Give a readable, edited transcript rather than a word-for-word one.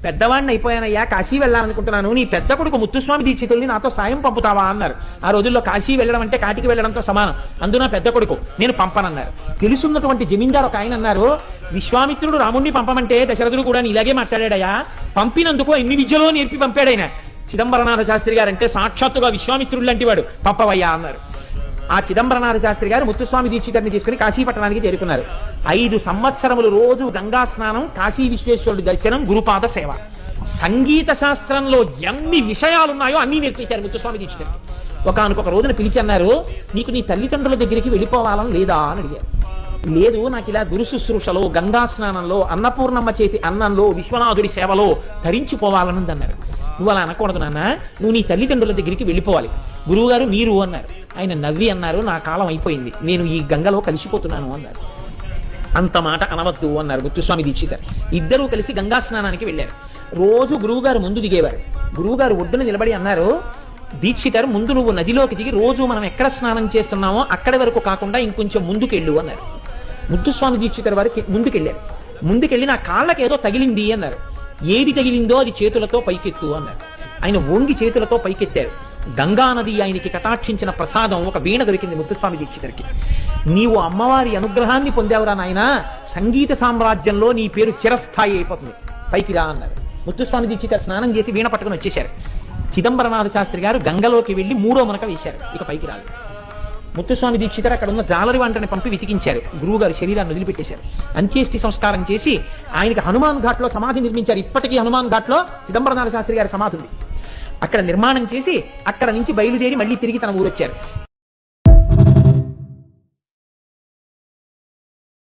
పెద్దవాడిని అయిపోయానయ్యా, కాశీ వెళ్ళాలనుకుంటున్నాను, నీ పెద్ద కొడుకు ముత్తుస్వామి దీక్షితుల్ని నాతో సాయం పంపుతావా అన్నారు. ఆ రోజుల్లో కాశీ వెళ్ళడం అంటే కాటికి వెళ్ళడంతో సమానం, అందున పెద్ద కొడుకు, నేను పంపనన్నారు. తెలుసున్నటువంటి జమీందారు ఒక ఆయన అన్నారు, విశ్వామిత్రుడు రాముణ్ణి పంపమంటే దశరథుడు కూడా ఇలాగే మాట్లాడాడయా, పంపినందుకు ఎన్ని విద్యలో నేర్పి పంపాడైనా. చిదంబరనాథ శాస్త్రి గారు అంటే సాక్షాత్తుగా విశ్వామిత్రుడు లాంటి వాడు, పంపవయ్యా అన్నారు. ఆ చిదంబరనాథ శాస్త్రి గారు ముత్తుస్వామి దీక్షితుడిని తీసుకుని కాశీపట్టణానికి చేరుకున్నారు. 5 సంవత్సరములు రోజు గంగా స్నానం, కాశీ విశ్వేశ్వరుడి దర్శనం, గురుపాద సేవ. సంగీత శాస్త్రంలో ఎన్ని విషయాలున్నాయో అన్నీ నేర్పించారు ముత్తుస్వామి దీక్షితుడికి. ఒకనొక రోజున పిలిచి అన్నారు, నీకు నీ తల్లిదండ్రుల దగ్గరికి వెళ్ళిపోవాలని లేదా అని అడిగారు. లేదు, నాకు ఇలా గురు శుశ్రూషలో, గంగా స్నానంలో, అన్నపూర్ణమ్మ చేతి అన్నంలో, విశ్వనాథుడి సేవలో ధరించిపోవాలని అన్నారు. నువ్వు అలా అనకూడదు నాన్న, నువ్వు నీ తల్లిదండ్రుల దగ్గరికి వెళ్ళిపోవాలి. గురువు గారు మీరు అన్నారు. ఆయన నవ్వి అన్నారు, నా కాలం అయిపోయింది, నేను ఈ గంగలో కలిసిపోతున్నాను అన్నారు. అంత మాట అనవద్దు అన్నారు ముత్తుస్వామి దీక్షితర్. ఇద్దరూ కలిసి గంగా స్నానానికి వెళ్ళారు. రోజు గురువుగారు ముందు దిగేవారు. గురువుగారు ఒడ్డున నిలబడి అన్నారు, దీక్షితర్ ముందు నువ్వు నదిలోకి దిగి రోజు మనం ఎక్కడ స్నానం చేస్తున్నామో అక్కడి వరకు కాకుండా ఇంకొంచెం ముందుకెళ్ళు అన్నారు. ముత్తుస్వామి దీక్షితర్ వారికి ముందుకెళ్ళారు. ముందుకెళ్ళి నా కాళ్ళకి ఏదో తగిలింది అన్నారు. ఏది తగిలిందో అది చేతులతో పైకెత్తు అన్నారు. ఆయన వంగి చేతులతో పైకెత్తారు. గంగా నది ఆయనకి కటాక్షించిన ప్రసాదం ఒక వీణ దొరికింది ముత్తుస్వామి దీక్షితర్కి. నీవు అమ్మవారి అనుగ్రహాన్ని పొందావురా నాయనా, సంగీత సామ్రాజ్యంలో నీ పేరు చిరస్థాయి అయిపోతుంది, పైకి రా అన్నారు. ముత్తుస్వామి దీక్షితర్ స్నానం చేసి వీణ పట్టుకుని వచ్చేశారు. చిదంబరనాథ శాస్త్రి గారు గంగలోకి వెళ్లి 3వ మునక వేశారు, ఇక పైకి రాలేదు. ముత్తుస్వామి దీక్షితర్ అక్కడ ఉన్న జాలరి వంటని పంపి వెతికించారు. గురువు గారు శరీరాన్ని వదిలిపెట్టేశారు. అంత్యేష్టి సంస్కారం చేసి ఆయనకి హనుమాన్ ఘాట్లో సమాధి నిర్మించారు. ఇప్పటికీ హనుమాన్ ఘాట్లో చిదంబరనాథ శాస్త్రి గారి సమాధి ఉంది. అక్కడ నిర్మాణం చేసి అక్కడ నుంచి బయలుదేరి మళ్ళీ తిరిగి తన ఊరు వచ్చారు.